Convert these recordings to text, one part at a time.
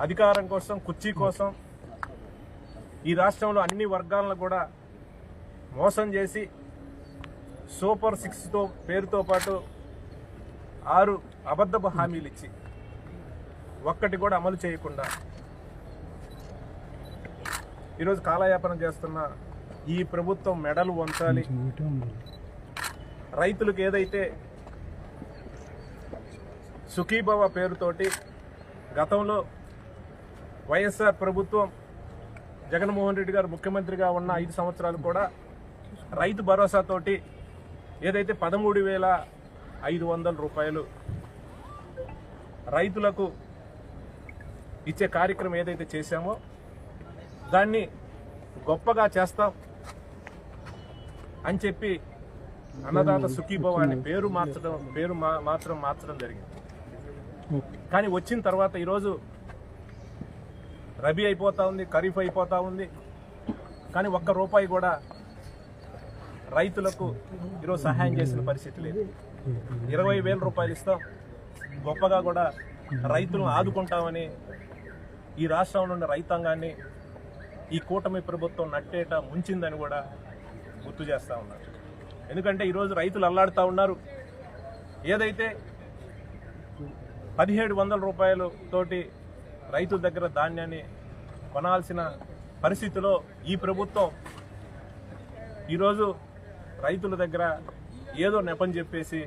అధికారం కోసం, కుర్చీ కోసం ఈ రాష్ట్రంలో అన్ని వర్గాలను కూడా మోసం చేసి సూపర్ 6 పేరుతో పాటు 6 అబద్ధపు హామీలు ఇచ్చి ఒక్కటి కూడా అమలు చేయకుండా ఈరోజు కాలయాపన చేస్తున్న ఈ ప్రభుత్వం మెడలు వంచాలి. రైతులకు ఏదైతే సుఖీభవ పేరుతోటి గతంలో వైఎస్ఆర్ ప్రభుత్వం జగన్మోహన్ రెడ్డి గారు ముఖ్యమంత్రిగా ఉన్న 5 సంవత్సరాలు కూడా రైతు భరోసాతోటి ఏదైతే 13,500 రూపాయలు రైతులకు ఇచ్చే కార్యక్రమం ఏదైతే చేశామో దాన్ని గొప్పగా చేస్తాం అని చెప్పి అన్నదాత సుఖీభవ అనే పేరు మార్చడం జరిగింది. కానీ వచ్చిన తర్వాత ఈరోజు రబీ అయిపోతా ఉంది, ఖరీఫ్ అయిపోతా ఉంది, కానీ ఒక్క రూపాయి కూడా రైతులకు ఈరోజు సహాయం చేసిన పరిస్థితి లేదు. 20,000 రూపాయలు ఇస్తాం, గొప్పగా కూడా రైతులను ఆదుకుంటామని ఈ రాష్ట్రంలో ఉన్న రైతాంగాన్ని ఈ కూటమి ప్రభుత్వం నట్టేట ముంచిందని కూడా గుర్తు చేస్తూ ఉన్నారు. ఎందుకంటే ఈరోజు రైతులు అల్లాడుతూ ఉన్నారు. ఏదైతే 1,700 రూపాయలతోటి రైతుల దగ్గర ధాన్యాన్ని కొనాల్సిన పరిస్థితిలో ఈ ప్రభుత్వం ఈరోజు రైతుల దగ్గర ఏదో నెపం చెప్పేసి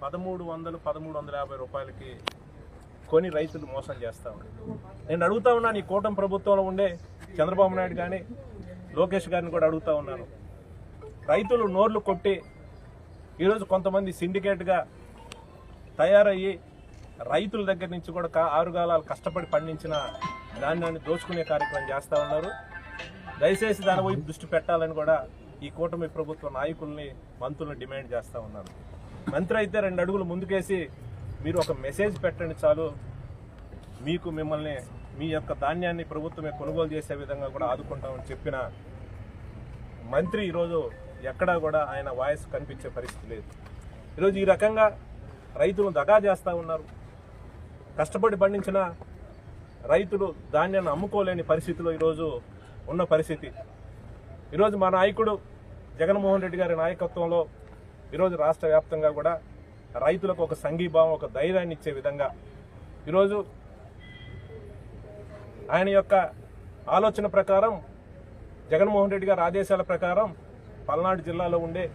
1,300-1,350 రూపాయలకి కొని రైతులు మోసం చేస్తూ ఉన్నారు. నేను అడుగుతా ఉన్నాను, ఈ కూటమి ప్రభుత్వంలో ఉండే చంద్రబాబు నాయుడు కానీ లోకేష్ గారిని కూడా అడుగుతా ఉన్నాను. రైతులు నోర్లు కొట్టి ఈరోజు కొంతమంది సిండికేట్గా తయారయ్యి రైతుల దగ్గర నుంచి కూడా 6 కాలాలు కష్టపడి పండించిన ధాన్యాన్ని దోచుకునే కార్యక్రమం చేస్తూ ఉన్నారు. దయచేసి దాని వైపు దృష్టి పెట్టాలని కూడా ఈ కూటమి ప్రభుత్వ నాయకుల్ని, మంత్రులను డిమాండ్ చేస్తూ ఉన్నారు. మంత్రి అయితే 2 అడుగులు ముందుకేసి మీరు ఒక మెసేజ్ పెట్టండి చాలు, మిమ్మల్ని మీ యొక్క ధాన్యాన్ని ప్రభుత్వమే కొనుగోలు చేసే విధంగా కూడా ఆదుకుంటామని చెప్పిన మంత్రి ఈరోజు ఎక్కడా కూడా ఆయన వాయిస్ కనిపించే పరిస్థితి లేదు. ఈరోజు ఈ రకంగా రైతులను దగా చేస్తూ ఉన్నారు. కష్టపడి పండించిన రైతులు ధాన్యాన్ని అమ్ముకోలేని పరిస్థితిలో ఈరోజు ఉన్న పరిస్థితి. ఈరోజు మా నాయకుడు జగన్మోహన్ రెడ్డి గారి నాయకత్వంలో ఈరోజు రాష్ట్ర వ్యాప్తంగా కూడా రైతులకు ఒక సంఘీభావం, ఒక ధైర్యాన్ని ఇచ్చే విధంగా ఈరోజు ఆయన యొక్క ఆలోచన ప్రకారం, జగన్మోహన్ రెడ్డి గారి ఆదేశాల ప్రకారం పల్నాడు జిల్లాలో ఉండే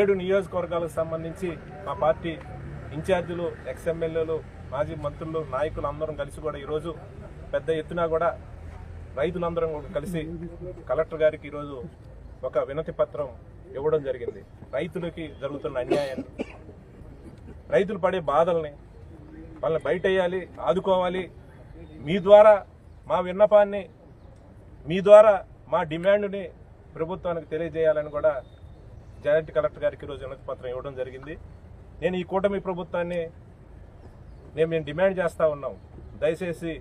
7 నియోజకవర్గాలకు సంబంధించి మా పార్టీ ఇన్ఛార్జీలు, ఎక్స్ఎమ్మెల్యేలు, మాజీ మంత్రులు, నాయకులు అందరం కలిసి కూడా ఈరోజు పెద్ద ఎత్తున కూడా రైతులందరం కలిసి కలెక్టర్ గారికి ఈరోజు ఒక వినతి పత్రం ఇవ్వడం జరిగింది. రైతులకి జరుగుతున్న అన్యాయాన్ని, రైతులు పడే బాధల్ని వాళ్ళని బయటేయాలి, ఆదుకోవాలి. మీ ద్వారా మా విన్నపాన్ని, మీ ద్వారా మా డిమాండ్ని ప్రభుత్వానికి తెలియజేయాలని కూడా జాయింట్ కలెక్టర్ గారికి ఈరోజు వినతి పత్రం ఇవ్వడం జరిగింది. నేను ఈ కూటమి ప్రభుత్వాన్ని మేము డిమాండ్ చేస్తూ ఉన్నాం, దయచేసి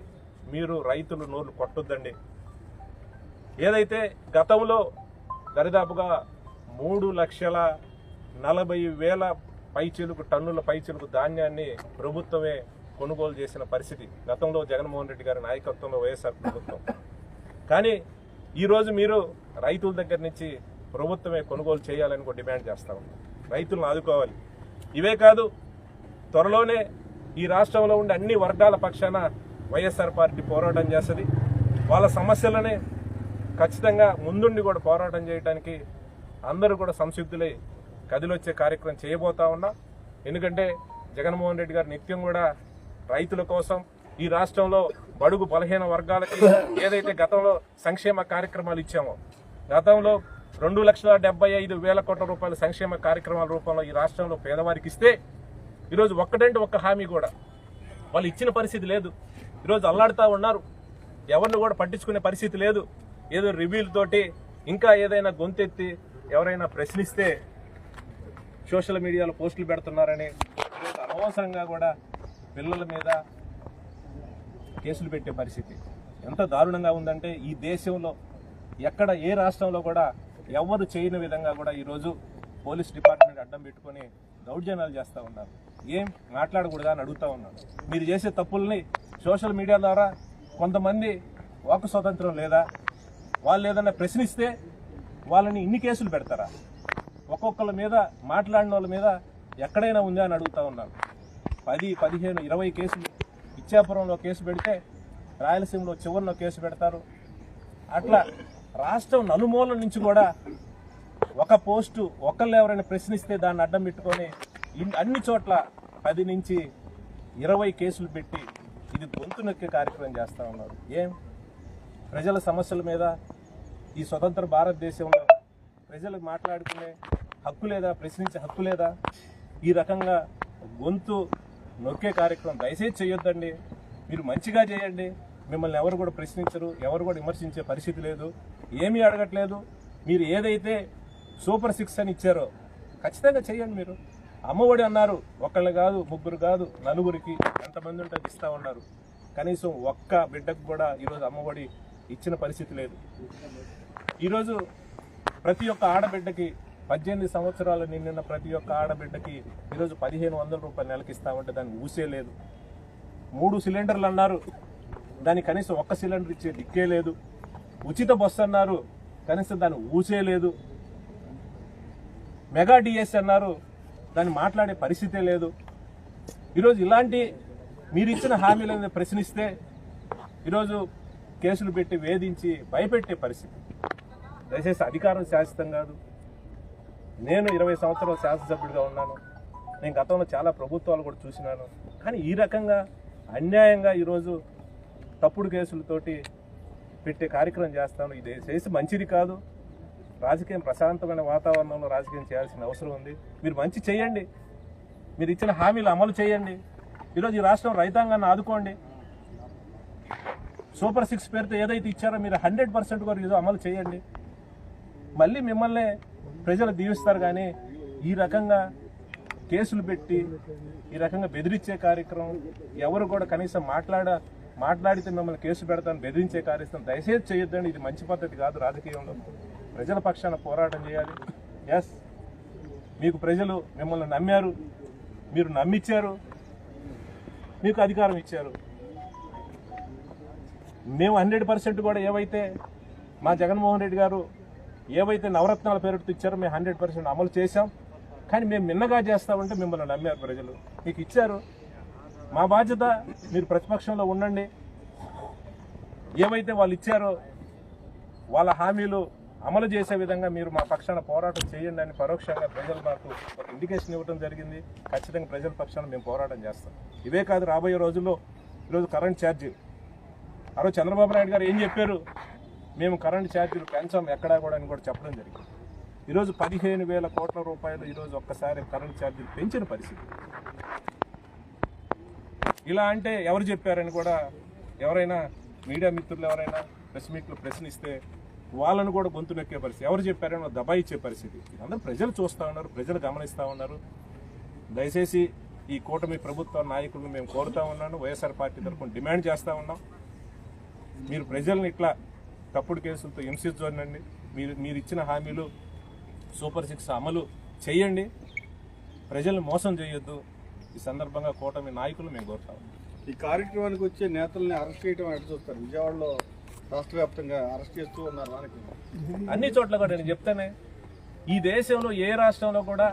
మీరు రైతులు నోర్లు కొట్టొద్దండి. ఏదైతే గతంలో దరిదాపుగా 3,40,000 టన్నుల పైచిలుకు ధాన్యాన్ని ప్రభుత్వమే కొనుగోలు చేసిన పరిస్థితి గతంలో జగన్మోహన్ రెడ్డి గారి నాయకత్వంలో వైఎస్ఆర్ ప్రభుత్వం. కానీ ఈరోజు మీరు రైతుల దగ్గర నుంచి ప్రభుత్వమే కొనుగోలు చేయాలని కూడా డిమాండ్ చేస్తా ఉన్నాం. రైతులను ఆదుకోవాలి. ఇవే కాదు, త్వరలోనే ఈ రాష్ట్రంలో ఉండే అన్ని వర్గాల పక్షాన వైఎస్ఆర్ పార్టీ పోరాటం చేస్తుంది. వాళ్ళ సమస్యలనే ఖచ్చితంగా ముందుండి కూడా పోరాటం చేయడానికి అందరూ కూడా సంసిద్ధులై కదిలొచ్చే కార్యక్రమం చేయబోతా ఉన్నాం. ఎందుకంటే జగన్మోహన్ రెడ్డి గారు నిత్యం కూడా రైతుల కోసం, ఈ రాష్ట్రంలో బడుగు బలహీన వర్గాలకి ఏదైతే గతంలో సంక్షేమ కార్యక్రమాలు ఇచ్చామో, గతంలో 2,75,000 కోట్ల రూపాయల సంక్షేమ కార్యక్రమాల రూపంలో ఈ రాష్ట్రంలో పేదవారికి ఇస్తే ఈరోజు ఒక్కటంటే ఒక్క హామీ కూడా వాళ్ళు ఇచ్చిన పరిస్థితి లేదు. ఈరోజు అల్లాడుతూ ఉన్నారు, ఎవరిని కూడా పట్టించుకునే పరిస్థితి లేదు. ఏదో రివ్యూలతోటి ఇంకా ఏదైనా గొంతెత్తి ఎవరైనా ప్రశ్నిస్తే సోషల్ మీడియాలో పోస్టులు పెడుతున్నారని ఈరోజు అనవసరంగా కూడా పిల్లల మీద కేసులు పెట్టే పరిస్థితి ఎంత దారుణంగా ఉందంటే, ఈ దేశంలో ఎక్కడ ఏ రాష్ట్రంలో కూడా ఎవరు చేయని విధంగా కూడా ఈరోజు పోలీస్ డిపార్ట్మెంట్ అడ్డం పెట్టుకొని దౌర్జన్యాలు చేస్తూ ఉన్నారు. ఏం మాట్లాడకూడదా అని అడుగుతా ఉన్నాను. మీరు చేసే తప్పుల్ని సోషల్ మీడియా ద్వారా కొంతమంది వాక్ స్వాతంత్రం లేదా, వాళ్ళు ఏదైనా ప్రశ్నిస్తే వాళ్ళని ఇన్ని కేసులు పెడతారా? ఒక్కొక్కళ్ళ మీద మాట్లాడిన వాళ్ళ మీద ఎక్కడైనా ఉందా అని అడుగుతా ఉన్నాను. 10, 15, 20 కేసులు ఇచ్చాపురంలో కేసు పెడితే రాయలసీమలో చివరిలో కేసు పెడతారు. అట్లా రాష్ట్రం నలుమూల నుంచి కూడా ఒక పోస్టు ఒకళ్ళు ఎవరైనా ప్రశ్నిస్తే దాన్ని అడ్డం పెట్టుకొని అన్ని చోట్ల 10 నుంచి 20 కేసులు పెట్టి ఇది గొంతు నొక్కే కార్యక్రమం చేస్తూ ఉన్నారు. ఏం ప్రజల సమస్యల మీద ఈ స్వతంత్ర భారతదేశంలో ప్రజలు మాట్లాడుకునే హక్కు లేదా, ప్రశ్నించే హక్కు లేదా? ఈ రకంగా గొంతు నొక్కే కార్యక్రమం దయచేసి చేయొద్దండి. మీరు మంచిగా చేయండి. మిమ్మల్ని ఎవరు కూడా ప్రశ్నించరు, ఎవరు కూడా విమర్శించే పరిస్థితి లేదు, ఏమీ అడగట్లేదు. మీరు ఏదైతే సూపర్ 6 అని ఇచ్చారో ఖచ్చితంగా చేయండి. మీరు అమ్మఒడి అన్నారు, ఒకళ్ళు కాదు, ముగ్గురు కాదు, నలుగురికి ఎంతమంది ఉంటే ఇస్తూ ఉన్నారు. కనీసం ఒక్క బిడ్డకు కూడా ఈరోజు అమ్మఒడి ఇచ్చిన పరిస్థితి లేదు. ఈరోజు ప్రతి ఒక్క ఆడబిడ్డకి 18 సంవత్సరాలు నిండిన ప్రతి ఒక్క ఆడబిడ్డకి ఈరోజు 1500 రూపాయలు నెలకి ఇస్తామంటే దానికి ఊసే లేదు. 3 సిలిండర్లు అన్నారు, దానికి కనీసం ఒక్క సిలిండర్ ఇచ్చే దిక్కే లేదు. ఉచిత బస్సు అన్నారు, కనీసం దాన్ని ఊసే లేదు. మెగా డిఎస్ అన్నారు, దాన్ని మాట్లాడే పరిస్థితే లేదు. ఈరోజు ఇలాంటి మీరు ఇచ్చిన హామీలను ప్రశ్నిస్తే ఈరోజు కేసులు పెట్టి వేధించి భయపెట్టే పరిస్థితి. దయచేసి అధికారం శాశ్వతం కాదు. నేను 20 సంవత్సరాలు శాసనసభ్యుడిగా ఉన్నాను. నేను గతంలో చాలా ప్రభుత్వాలు కూడా చూసినాను. కానీ ఈ రకంగా అన్యాయంగా ఈరోజు తప్పుడు కేసులతోటి పెట్టే కార్యక్రమం చేస్తాను. ఇది చేసి మంచిది కాదు. రాజకీయం ప్రశాంతమైన వాతావరణంలో రాజకీయం చేయాల్సిన అవసరం ఉంది. మీరు మంచి చేయండి, మీరు ఇచ్చిన హామీలు అమలు చేయండి. ఈరోజు ఈ రాష్ట్రం రైతాంగాన్ని ఆదుకోండి. సూపర్ 6 పేరుతో ఏదైతే ఇచ్చారో మీరు 100% కూడా ఈరోజు అమలు చేయండి. మళ్ళీ మిమ్మల్ని ప్రజలు దీవిస్తారు. కానీ ఈ రకంగా కేసులు పెట్టి ఈ రకంగా బెదిరించే కార్యక్రమం, ఎవరు కూడా కనీసం మాట్లాడితే మిమ్మల్ని కేసు పెడతాను బెదిరించే కార్యక్రమం దయచేసి చేయొద్దండి. ఇది మంచి పద్ధతి కాదు. రాజకీయంలో ప్రజల పక్షాన పోరాటం చేయాలి. ఎస్, మీకు ప్రజలు మిమ్మల్ని నమ్మారు, మీరు నమ్మిచ్చారు, మీకు అధికారం ఇచ్చారు. మేము 100% కూడా ఏవైతే మా జగన్మోహన్ రెడ్డి గారు ఏవైతే నవరత్నాల పేరుతో ఇచ్చారో మేము 100% అమలు చేశాం. కానీ మేము మిన్నగా చేస్తామంటే మిమ్మల్ని నమ్మారు ప్రజలు, మీకు ఇచ్చారు. మా బాధ్యత మీరు ప్రతిపక్షంలో ఉండండి. ఏవైతే వాళ్ళు ఇచ్చారో వాళ్ళ హామీలు అమలు చేసే విధంగా మీరు మా పక్షాన పోరాటం చేయండి అని పరోక్షంగా ప్రజలు మాకు ఒక ఇండికేషన్ ఇవ్వడం జరిగింది. ఖచ్చితంగా ప్రజల పక్షాన మేము పోరాటం చేస్తాం. ఇవే కాదు, రాబోయే రోజుల్లో ఈరోజు కరెంట్ ఛార్జీ, ఆ రోజు చంద్రబాబు నాయుడు గారు ఏం చెప్పారు, మేము కరెంట్ ఛార్జీలు పెంచాం ఎక్కడా కూడా అని కూడా చెప్పడం జరిగింది. ఈరోజు 15,000 కోట్ల రూపాయలు ఈరోజు ఒక్కసారి కరెంట్ ఛార్జీలు పెంచిన పరిస్థితి. ఇలా అంటే ఎవరు చెప్పారని కూడా ఎవరైనా మీడియా మిత్రులు ఎవరైనా ప్రెస్ మీట్లు ప్రశ్నిస్తే వాళ్ళను కూడా గొంతు నొక్కే పరిస్థితి. ఎవరు చెప్పారని దబాయిచ్చే పరిస్థితి. అందరూ ప్రజలు చూస్తూ ఉన్నారు, ప్రజలు గమనిస్తూ ఉన్నారు. దయచేసి ఈ కూటమి ప్రభుత్వ నాయకులను మేము కోరుతా ఉన్నాను, వైఎస్ఆర్ పార్టీ తరఫున డిమాండ్ చేస్తూ ఉన్నాం. మీరు ప్రజల్ని ఇట్లా తప్పుడు కేసులతో హింసించండి. మీరు ఇచ్చిన హామీలు సూపర్ 6 అమలు చేయండి, ప్రజల్ని మోసం చేయొద్దు. ఈ సందర్భంగా కూటమి నాయకులు మేము కోరుతాం. ఈ కార్యక్రమానికి వచ్చే నేతల్ని అరెస్ట్ చేయడం ఎట్లా చూస్తారు? విజయవాడలో రాష్ట్ర వ్యాప్తంగా అరెస్ట్ చేస్తూ ఉన్నారు. అన్ని చోట్ల కూడా నేను చెప్తానే, ఈ దేశంలో ఏ రాష్ట్రంలో కూడా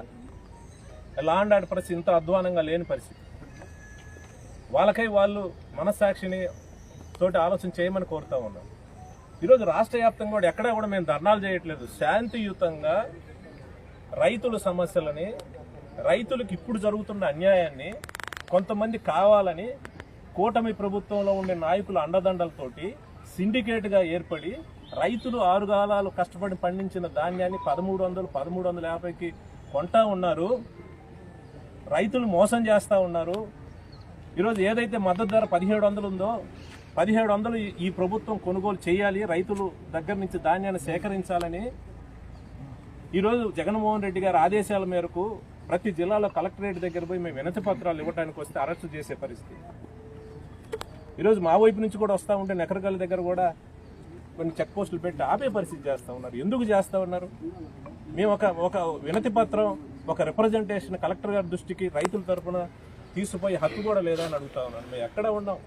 లా అండ్ ఆర్డర్ పరిస్థితి ఇంత అధ్వానంగా లేని పరిస్థితి. వాళ్ళకై వాళ్ళు మనస్సాక్షిని తోటి ఆలోచన చేయమని కోరుతా ఉన్నాం. ఈరోజు రాష్ట్ర వ్యాప్తంగా కూడా ఎక్కడా కూడా మేము ధర్నాలు చేయట్లేదు. శాంతియుతంగా రైతుల సమస్యలని, రైతులకు ఇప్పుడు జరుగుతున్న అన్యాయాన్ని కొంతమంది కావాలని కూటమి ప్రభుత్వంలో ఉండే నాయకుల అండదండలతోటి సిండికేట్గా ఏర్పడి రైతులు 6 కాలాలు కష్టపడి పండించిన ధాన్యాన్ని 1300, 1350కి కొంటా ఉన్నారు. రైతులు మోసం చేస్తూ ఉన్నారు. ఈరోజు ఏదైతే మద్దతు ధర 1700 ఉందో 1700 ఈ ప్రభుత్వం కొనుగోలు చేయాలి, రైతులు దగ్గర నుంచి ధాన్యాన్ని సేకరించాలని ఈరోజు జగన్మోహన్ రెడ్డి గారి ఆదేశాల మేరకు ప్రతి జిల్లాలో కలెక్టరేట్ దగ్గర పోయి మేము వినతి పత్రాలు ఇవ్వడానికి వస్తే అరెస్టు చేసే పరిస్థితి. ఈరోజు మా వైపు నుంచి కూడా వస్తూ ఉంటే నెకరగల్లి దగ్గర కూడా కొన్ని చెక్ పోస్టులు పెట్టి ఆపే పరిస్థితి చేస్తూ ఉన్నారు. ఎందుకు చేస్తూ ఉన్నారు? మేము ఒక వినతి పత్రం ఒక రిప్రజెంటేషన్ కలెక్టర్ గారి దృష్టికి రైతుల తరఫున తీసుకుపోయి హక్కు కూడా లేదా అని అడుగుతా ఉన్నాను. మేము ఎక్కడ ఉన్నాం?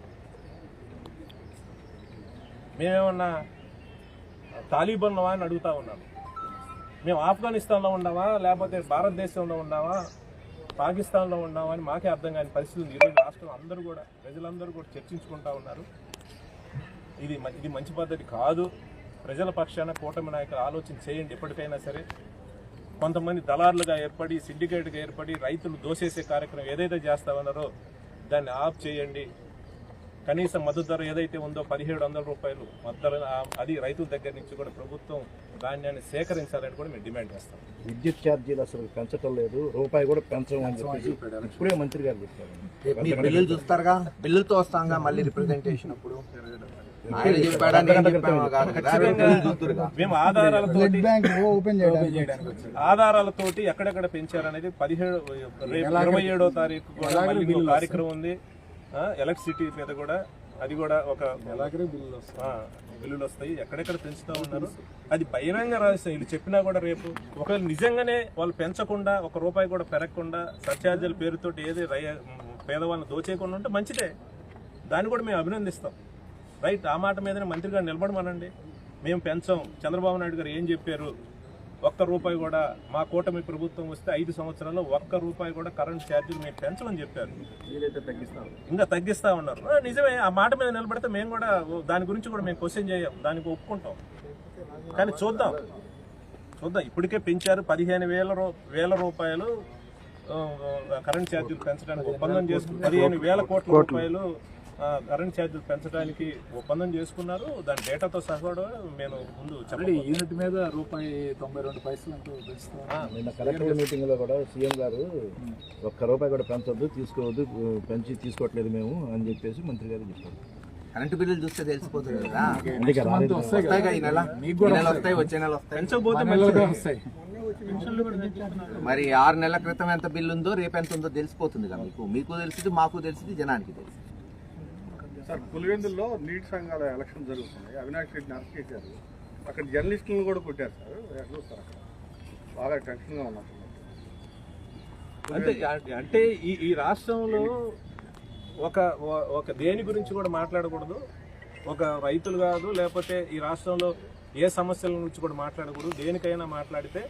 మేమేమన్నా తాలిబాన్లవా అని అడుగుతా ఉన్నాం. మేము ఆఫ్ఘనిస్తాన్లో ఉన్నామా, లేకపోతే భారతదేశంలో ఉన్నామా, పాకిస్తాన్లో ఉన్నామా అని మాకే అర్థం కాని పరిస్థితి ఉంది. ఈరోజు రాష్ట్రం అందరూ కూడా, ప్రజలందరూ కూడా చర్చించుకుంటా ఉన్నారు. ఇది మంచి పద్ధతి కాదు. ప్రజల పక్షాన కూటమి నాయకులు ఆలోచన చేయండి. ఎప్పటికైనా సరే కొంతమంది దళారులుగా ఏర్పడి, సిండికేట్గా ఏర్పడి రైతులు దోసేసే కార్యక్రమం ఏదైతే చేస్తా ఉన్నారో దాన్ని ఆఫ్ చేయండి. కనీస మద్దతు ధర ఏదైతే ఉందో 1700 రూపాయలు మద్దతు, అది రైతుల దగ్గర నుంచి కూడా ప్రభుత్వం ధాన్యాన్ని సేకరించాలని కూడా మేము డిమాండ్ చేస్తాం. విద్యుత్ ఛార్జీలు అసలు పెంచడం లేదు, రూపాయి కూడా పెంచమని చెప్పేసి ఇప్పుడే మంత్రి గారు చెప్పారు. మీరు బిల్లులు చూస్తారుగా, బిల్లులతో వస్తాంగా మళ్ళీ రిప్రజెంటేషన్ అప్పుడు ఆయన చెప్పాడా నేను చెప్పాను కాదు కదా, బిల్లులు చూస్తురుగా. మేము ఆధారాలతోటి ఎక్కడెక్కడ పెంచారనేది 27వ తారీఖు కూడా మళ్ళీ ఇంకో కార్యక్రమం ఉంది. ఎలక్ట్రిసిటీ మీద కూడా, అది కూడా ఒక బిల్లులు వస్తాయి. ఎక్కడెక్కడ పెంచుతా ఉన్నారు అది బహిరంగ రహస్యం. వీళ్ళు చెప్పినా కూడా రేపు ఒకవేళ నిజంగానే వాళ్ళు పెంచకుండా, ₹1 కూడా పెరగకుండా, సర్ఛార్జీల పేరుతోటి ఏది పేదవాళ్ళని దోచేయకుండా ఉంటే మంచిదే. దాన్ని కూడా మేము అభినందిస్తాం. రైట్, ఆ మాట మీదనే మంత్రి గారు నిలబడమనండి. మేము పెంచాం. చంద్రబాబు నాయుడు గారు ఏం చెప్పారు? ₹1 కూడా మా కూటమి ప్రభుత్వం వస్తే 5 సంవత్సరాల్లో ₹1 కూడా కరెంట్ ఛార్జీలు మేము పెంచమని చెప్పారు. ఇంకా తగ్గిస్తా ఉన్నారు. నిజమే, ఆ మాట మీద నిలబడితే మేము కూడా దాని గురించి కూడా మేము క్వశ్చన్ చేయం, దానికి ఒప్పుకుంటాం. కానీ చూద్దాం. ఇప్పటికే పెంచారు. 15,000 రూపాయలు కరెంట్ ఛార్జీలు పెంచడానికి ఒప్పందం చేసుకున్నారు. 15,000 కోట్ల రూపాయలు కరెంట్ ఛార్జీలు పెంచడానికి ఒప్పందం చేసుకున్నారు. దాని డేటాతో సహా కూడా నేను ముందు చెప్పండి. యూనిట్ మీద ₹92 అంటూ నిన్న కలెక్టర్ మీటింగ్ లో కూడా సీఎం గారు ₹1 కూడా పెంచొద్దు, తీసుకోవద్దు, పెంచి తీసుకోవట్లేదు మేము అని చెప్పేసి మంత్రి గారు చెప్పారు. కరెంటు బిల్లులు చూస్తే తెలిసిపోతుంది కదా. అందుకే రాలేదు. వస్తాయిగా ఈ నెల, వస్తాయి, వచ్చే నెల వస్తాయి. పెంచకపోతే మరి 6 నెలల క్రితం ఎంత బిల్లు ఉందో రేపు ఎంత ఉందో తెలిసిపోతుంది కదా. మీకు తెలిసింది, మాకు తెలిసింది, జనానికి తెలిసింది. సార్, పులివెందుల్లో నీటి సంఘాల ఎలక్షన్ జరుగుతున్నాయి. అవినాష్ రెడ్డిని అరెస్ట్ చేశారు. అక్కడ జర్నలిస్టులను కూడా కొట్టారు సార్. ఎట్లా సార్ అక్కడ బాగా టెన్షన్గా ఉన్నారు. అంటే ఈ రాష్ట్రంలో ఒక దేని గురించి కూడా మాట్లాడకూడదు. ఒక రైతులు కాదు, లేకపోతే ఈ రాష్ట్రంలో ఏ సమస్యల గురించి కూడా మాట్లాడకూడదు. దేనికైనా మాట్లాడితే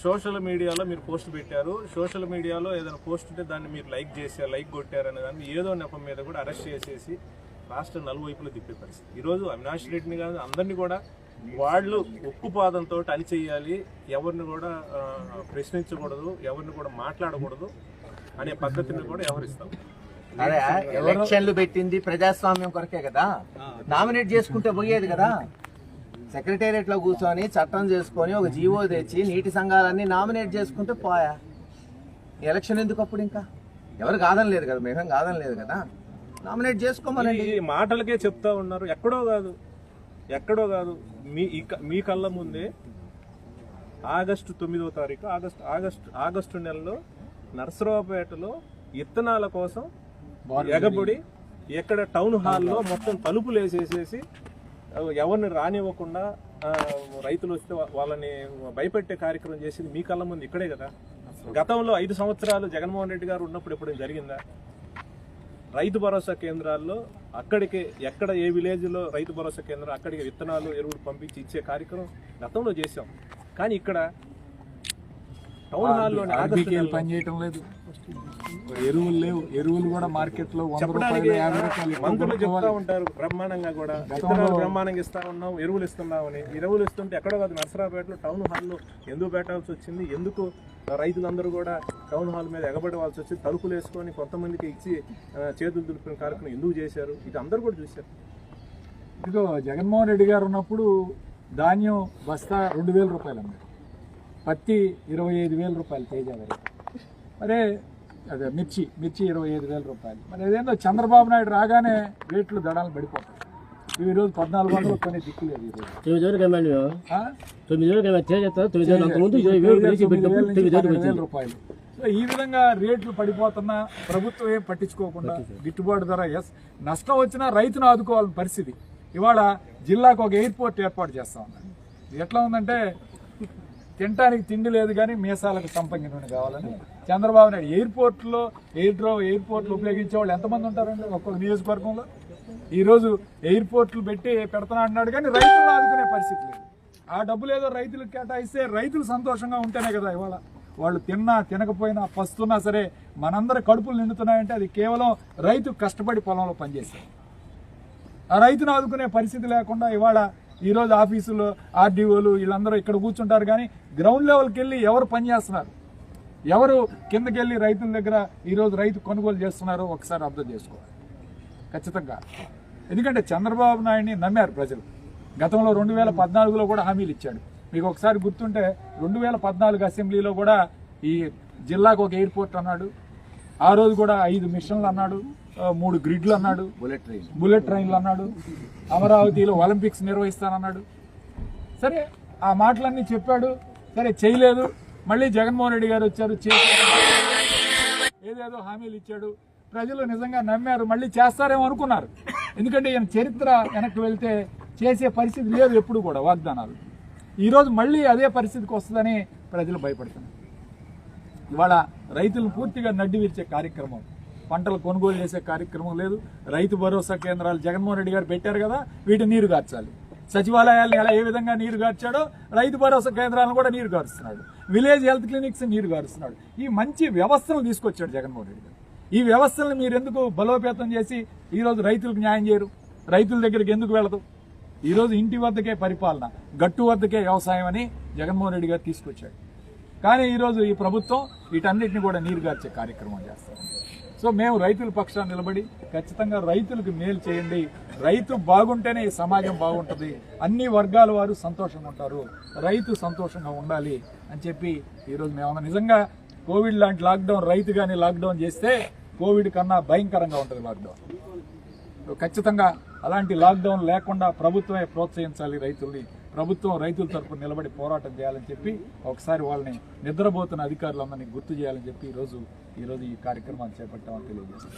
సోషల్ మీడియాలో మీరు పోస్ట్ పెట్టారు, సోషల్ మీడియాలో ఏదైనా పోస్ట్ ఉంటే దాన్ని మీరు లైక్ కొట్టారు అనే దాన్ని ఏదో నెపం మీద కూడా అరెస్ట్ చేసేసి రాష్ట్ర నలువైపులో తిప్పే పరిస్థితి. ఈరోజు అవినాష్ రెడ్డిని కాదు, అందరినీ కూడా వాళ్ళు ఉక్కుపాదంతో అణిచేయాలి, ఎవరిని కూడా ప్రశ్నించకూడదు, ఎవరిని కూడా మాట్లాడకూడదు అనే పద్ధతిని కూడా వ్యవహరిస్తాం. అరే, ఎలక్షన్లు పెట్టింది ప్రజాస్వామ్యం కొరకే కదా. నామినేట్ చేసుకుంటే పోయేది కదా. సెక్రటేరియట్ లో కూర్చొని చట్టం చేసుకొని ఒక జీవో తెచ్చి నీటి సంఘాలన్నీ నామినేట్ చేసుకుంటే పోయా. ఎలక్షన్ ఎందుకు అప్పుడు? ఇంకా ఎవరు కాదనలేదు కదా, మేమేం కాదనలేదు కదా. నామినేట్ చేసుకోమనండి. మాటలకే చెప్తా ఉన్నారు. ఎక్కడో కాదు. మీ కళ్ళ ముందే ఆగస్టు 9వ తారీఖు ఆగస్టు నెలలో నర్సరావుపేటలో ఇత్తనాల కోసం ఎగబడి ఎక్కడ టౌన్ హాల్లో మొత్తం తలుపులు వేసేసేసి ఎవరిని రానివ్వకుండా రైతులు వస్తే వాళ్ళని భయపెట్టే కార్యక్రమం చేసింది మీ కళ్ళ ముందు ఇక్కడే కదా. గతంలో 5 సంవత్సరాలు జగన్మోహన్ రెడ్డి గారు ఉన్నప్పుడు ఎప్పుడైనా జరిగిందా? రైతు భరోసా కేంద్రాల్లో అక్కడికి ఎక్కడ ఏ విలేజ్లో రైతు భరోసా కేంద్రం అక్కడికి విత్తనాలు ఎరువులు పంపించి ఇచ్చే కార్యక్రమం గతంలో చేశాం. కానీ ఇక్కడ టౌన్ హాల్లోనే పనిచేయటం లేదు, ఎరువులు లేవు. ఎరువులు కూడా మార్కెట్ లో చెప్పడానికి మంత్రులు చెప్తా ఉంటారు బ్రహ్మాండంగా కూడా, విత్తనాలు బ్రహ్మాండంగా ఇస్తా ఉన్నాం, ఎరువులు ఇస్తున్నామని. ఎరువులు ఇస్తుంటే ఎక్కడో కాదు నర్సరావుపేటలో టౌన్ హాల్లో ఎందుకు పెట్టాల్సి వచ్చింది? ఎందుకు రైతులందరూ కూడా టౌన్ హాల్ మీద ఎగబడవలసి వచ్చి తలుపులు వేసుకొని కొంతమందికి ఇచ్చి చేతులు దులిపిన కార్యక్రమం ఎందుకు చేశారు? ఇది అందరూ కూడా చూశారు. ఇదిగో జగన్మోహన్ రెడ్డి గారు ఉన్నప్పుడు ధాన్యం బస్తా ₹2,000 అమ్మారు, పత్తి ₹25,000 తేజ వరకు, మరే అదే మిర్చి ₹25,000. మరి అదేందో చంద్రబాబు నాయుడు రాగానే రేట్లు దడాలు పడిపోతాయి. ఇవి ఈరోజు 1400 కొనే దిక్కులేదు. ₹9,000. సో ఈ విధంగా రేట్లు పడిపోతున్నా ప్రభుత్వం ఏం పట్టించుకోకుండా గిట్టుబాటు ధర నష్టం వచ్చినా రైతును ఆదుకోవాలని పరిస్థితి. ఇవాళ జిల్లాకు ఒక ఎయిర్పోర్ట్ ఏర్పాటు చేస్తా ఉన్నారు. ఇది ఎట్లా ఉందంటే తినడానికి తిండి లేదు కానీ మీసాలకు సంపంగి నూనె కావాలని చంద్రబాబు నాయుడు ఎయిర్పోర్ట్లో ఉపయోగించే వాళ్ళు ఎంతమంది ఉంటారండి ఒక్కొక్క నియోజకవర్గంలో? ఈరోజు ఎయిర్పోర్ట్లు పెట్టి పెడతా అన్నాడు కానీ రైతులను ఆదుకునే పరిస్థితి లేదు. ఆ డబ్బులు ఏదో రైతులకు కేటాయిస్తే రైతులు సంతోషంగా ఉంటేనే కదా ఇవాళ వాళ్ళు తిన్నా తినకపోయినా పస్తున్నా సరే మనందరి కడుపులు నిండుతున్నాయంటే అది కేవలం రైతు కష్టపడి పొలంలో పనిచేస్తారు. ఆ రైతును ఆదుకునే పరిస్థితి లేకుండా ఇవాళ ఈరోజు ఆఫీసులో ఆర్డీఓలు వీళ్ళందరూ ఇక్కడ కూర్చుంటారు కానీ గ్రౌండ్ లెవెల్కి వెళ్ళి ఎవరు పనిచేస్తున్నారు, ఎవరు కిందకి వెళ్ళి రైతుల దగ్గర ఈరోజు రైతు కొనుగోలు చేస్తున్నారో ఒకసారి అర్థం చేసుకోవాలి ఖచ్చితంగా. ఎందుకంటే చంద్రబాబు నాయుడిని నమ్మారు ప్రజలు. గతంలో 2014లో కూడా హామీలు ఇచ్చాడు. మీకు ఒకసారి గుర్తుంటే 2014 అసెంబ్లీలో కూడా ఈ జిల్లాకు ఒక ఎయిర్పోర్ట్ అన్నాడు, ఆ రోజు కూడా 5 మిషన్లు అన్నాడు, 3 గ్రిడ్లు అన్నాడు, బుల్లెట్ ట్రైన్లు అన్నాడు, అమరావతిలో ఒలింపిక్స్ నిర్వహిస్తానన్నాడు. సరే ఆ మాటలన్నీ చెప్పాడు, సరే చేయలేదు. మళ్ళీ జగన్మోహన్ రెడ్డి గారు వచ్చారు, ఏదేదో హామీలు ఇచ్చాడు. ప్రజలు నిజంగా నమ్మారు, మళ్ళీ చేస్తారేమో అనుకున్నారు. ఎందుకంటే ఈయన చరిత్ర వెనక్కి వెళ్తే చేసే పరిస్థితి లేదు ఎప్పుడు కూడా వాగ్దానాలు. ఈరోజు మళ్ళీ అదే పరిస్థితికి వస్తుందని ప్రజలు భయపడుతున్నారు. ఇవాళ రైతులను పూర్తిగా నడ్డి విరిచే కార్యక్రమం, పంటలు కొనుగోలు చేసే కార్యక్రమం లేదు. రైతు భరోసా కేంద్రాలు జగన్మోహన్ రెడ్డి గారు పెట్టారు కదా, వీటిని నీరు గార్చాలి. సచివాలయాలను ఎలా ఏ విధంగా నీరు గార్చాడో రైతు భరోసా కేంద్రాలను కూడా నీరు గారుస్తున్నాడు. విలేజ్ హెల్త్ క్లినిక్స్ నీరు గారుస్తున్నాడు. ఈ మంచి వ్యవస్థను తీసుకొచ్చాడు జగన్మోహన్ రెడ్డి గారు. ఈ వ్యవస్థలను మీరు ఎందుకు బలోపేతం చేసి ఈరోజు రైతులకు న్యాయం చేయరు? రైతుల దగ్గరికి ఎందుకు వెళ్ళదు? ఈరోజు ఇంటి వద్దకే పరిపాలన, గట్టు వద్దకే వ్యవసాయం అని జగన్మోహన్ రెడ్డి గారు తీసుకొచ్చాడు. కానీ ఈరోజు ఈ ప్రభుత్వం వీటన్నిటిని కూడా నీరుగార్చే కార్యక్రమం చేస్తాం. సో మేము రైతుల పక్షాన్ని నిలబడి ఖచ్చితంగా రైతులకు మేలు చేయండి. రైతు బాగుంటేనే ఈ సమాజం బాగుంటుంది, అన్ని వర్గాల వారు సంతోషంగా ఉంటారు, రైతు సంతోషంగా ఉండాలి అని చెప్పి ఈరోజు మేము నిజంగా కోవిడ్ లాంటి లాక్డౌన్ రైతు కానీ లాక్డౌన్ చేస్తే కోవిడ్ కన్నా భయంకరంగా ఉంటుంది లాక్డౌన్. ఖచ్చితంగా అలాంటి లాక్డౌన్ లేకుండా ప్రభుత్వమే ప్రోత్సహించాలి రైతుల్ని. ప్రభుత్వం రైతుల తరపున నిలబడి పోరాటం చేయాలని చెప్పి ఒకసారి వాళ్ళని నిద్రపోతున్న అధికారులందరినీ గుర్తు చేయాలని చెప్పి ఈరోజు ఈ కార్యక్రమాన్ని చేపట్టామని తెలియజేస్తాం.